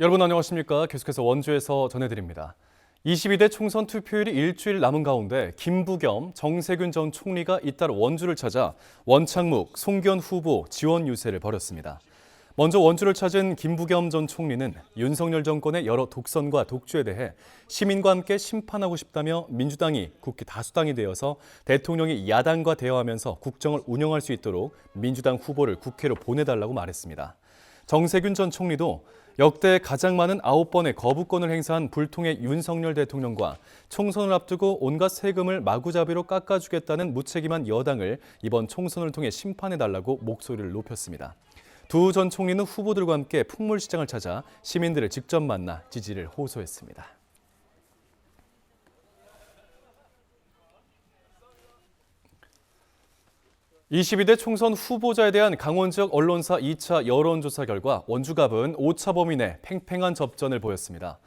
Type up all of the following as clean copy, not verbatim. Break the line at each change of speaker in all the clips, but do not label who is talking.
여러분 안녕하십니까? 계속해서 원주에서 전해드립니다. 22대 총선 투표일이 일주일 남은 가운데 김부겸, 정세균 전 총리가 잇따라 원주를 찾아 원창묵, 송기현 후보 지원 유세를 벌였습니다. 먼저 원주를 찾은 김부겸 전 총리는 윤석열 정권의 여러 독선과 독주에 대해 시민과 함께 심판하고 싶다며 민주당이 국회 다수당이 되어서 대통령이 야당과 대화하면서 국정을 운영할 수 있도록 민주당 후보를 국회로 보내달라고 말했습니다. 정세균 전 총리도 역대 가장 많은 9번의 거부권을 행사한 불통의 윤석열 대통령과 총선을 앞두고 온갖 세금을 마구잡이로 깎아주겠다는 무책임한 여당을 이번 총선을 통해 심판해달라고 목소리를 높였습니다. 두 전 총리는 후보들과 함께 풍물시장을 찾아 시민들을 직접 만나 지지를 호소했습니다. (22대) 총선 후보자에 대한 강원 지역 언론사 2차 여론조사 결과 원주갑은 오차범위 내 팽팽한 접전을 보였습니다.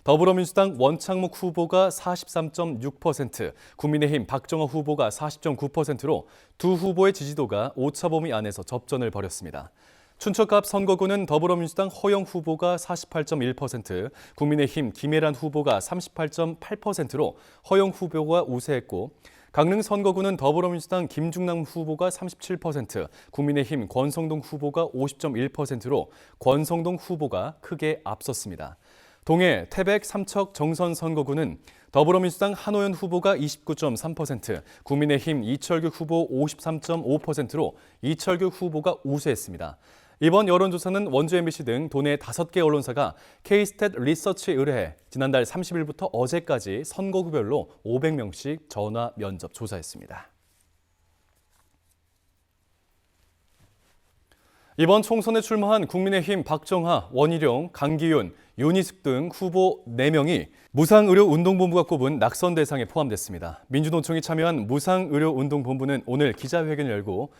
더불어민주당 원창묵 후보가 43.6%, 국민의힘 박정호 후보가 40.9%로 두 후보의 지지도가 오차범위 안에서 접전을 벌였습니다. 춘천갑 선거구는 더불어민주당 허영 후보가 48.1%, 국민의힘 김혜란 후보가 38.8%로 허영 후보가 우세했고, 강릉 선거구는 더불어민주당 김중남 후보가 37%, 국민의힘 권성동 후보가 50.1%로 권성동 후보가 크게 앞섰습니다. 동해 태백 삼척 정선 선거구는 더불어민주당 한호연 후보가 29.3%, 국민의힘 이철규 후보 53.5%로 이철규 후보가 우세했습니다. 이번 여론조사는 원주 MBC 등 도내 5개 언론사가 K-스탯 리서치에 의뢰해 지난달 30일부터 어제까지 선거구별로 500명씩 전화 면접 조사했습니다. 이번 총선에 출마한 국민의힘 박정하, 원희룡, 강기윤, 윤희숙 등 후보 4명이 무상의료운동본부가 꼽은 낙선 대상에 포함됐습니다. 민주노총이 참여한 무상의료운동본부는 오늘 기자회견을 열고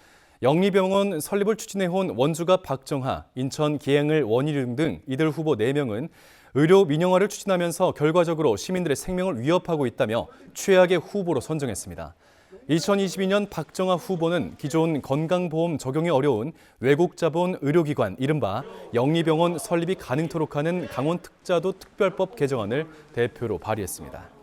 영리병원 설립을 추진해온 원주갑 박정하, 인천 기행을 원희룡 등 이들 후보 4명은 의료 민영화를 추진하면서 결과적으로 시민들의 생명을 위협하고 있다며 최악의 후보로 선정했습니다. 2022년 박정하 후보는 기존 건강보험 적용이 어려운 외국 자본 의료기관 이른바 영리병원 설립이 가능토록 하는 강원특자도 특별법 개정안을 대표로 발의했습니다.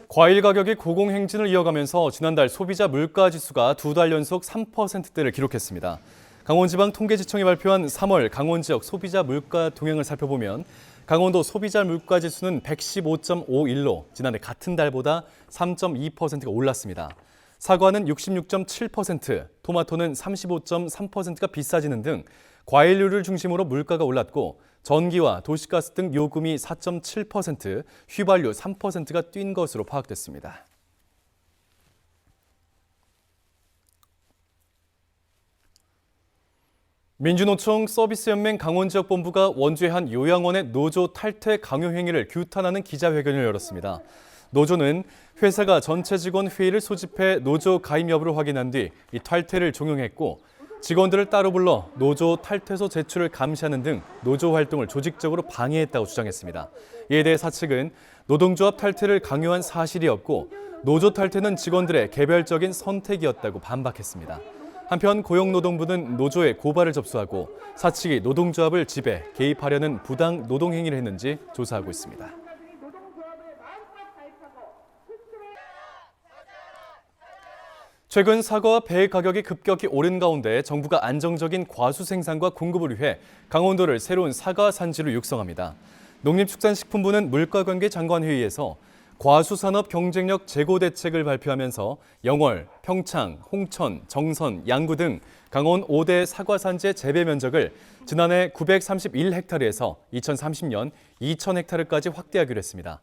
과일 가격이 고공행진을 이어가면서 지난달 소비자 물가지수가 2달 연속 3%대를 기록했습니다. 강원지방통계지청이 발표한 3월 강원 지역 소비자 물가 동향을 살펴보면 강원도 소비자 물가지수는 115.51로 지난해 같은 달보다 3.2%가 올랐습니다. 사과는 66.7%, 토마토는 35.3%가 비싸지는 등 과일류를 중심으로 물가가 올랐고 전기와 도시가스 등 요금이 4.7%, 휘발유 3%가 뛴 것으로 파악됐습니다. 민주노총 서비스연맹 강원지역본부가 원주의 한 요양원의 노조 탈퇴 강요 행위를 규탄하는 기자회견을 열었습니다. 노조는 회사가 전체 직원 회의를 소집해 노조 가입 여부를 확인한 뒤 이 탈퇴를 종용했고 직원들을 따로 불러 노조 탈퇴서 제출을 감시하는 등 노조 활동을 조직적으로 방해했다고 주장했습니다. 이에 대해 사측은 노동조합 탈퇴를 강요한 사실이 없고 노조 탈퇴는 직원들의 개별적인 선택이었다고 반박했습니다. 한편 고용노동부는 노조에 고발을 접수하고 사측이 노동조합을 지배, 개입하려는 부당 노동행위를 했는지 조사하고 있습니다. 최근 사과와 배 가격이 급격히 오른 가운데 정부가 안정적인 과수 생산과 공급을 위해 강원도를 새로운 사과 산지로 육성합니다. 농림축산식품부는 물가관계 장관회의에서 과수산업 경쟁력 제고 대책을 발표하면서 영월, 평창, 홍천, 정선, 양구 등 강원 5대 사과 산지의 재배 면적을 지난해 931헥타르에서 2030년 2000헥타르까지 확대하기로 했습니다.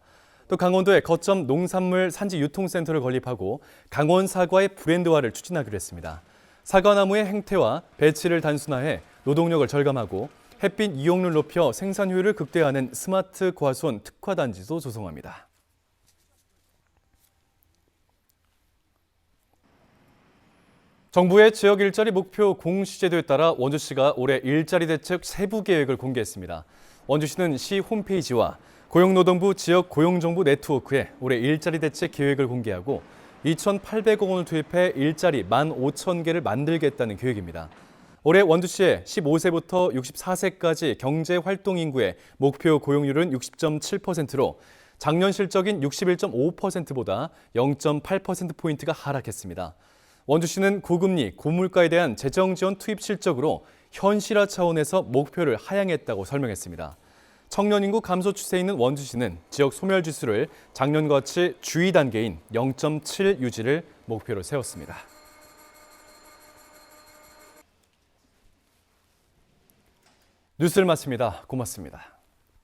또 강원도에 거점 농산물 산지 유통센터를 건립하고 강원 사과의 브랜드화를 추진하기로 했습니다. 사과나무의 행태와 배치를 단순화해 노동력을 절감하고 햇빛 이용률을 높여 생산 효율을 극대화하는 스마트 과수원 특화단지도 조성합니다. 정부의 지역 일자리 목표 공시제도에 따라 원주시가 올해 일자리 대책 세부 계획을 공개했습니다. 원주시는 시 홈페이지와 고용노동부 지역 고용정보 네트워크에 올해 일자리 대책 계획을 공개하고 2,800억 원을 투입해 일자리 15,000개를 만들겠다는 계획입니다. 올해 원주시의 15세부터 64세까지 경제활동 인구의 목표 고용률은 60.7%로 작년 실적인 61.5%보다 0.8%포인트가 하락했습니다. 원주시는 고금리, 고물가에 대한 재정 지원 투입 실적으로 현실화 차원에서 목표를 하향했다고 설명했습니다. 청년 인구 감소 추세에 있는 원주시는 지역 소멸 지수를 작년과 같이 주의 단계인 0.7 유지를 목표로 세웠습니다. 뉴스를 마칩니다. 고맙습니다.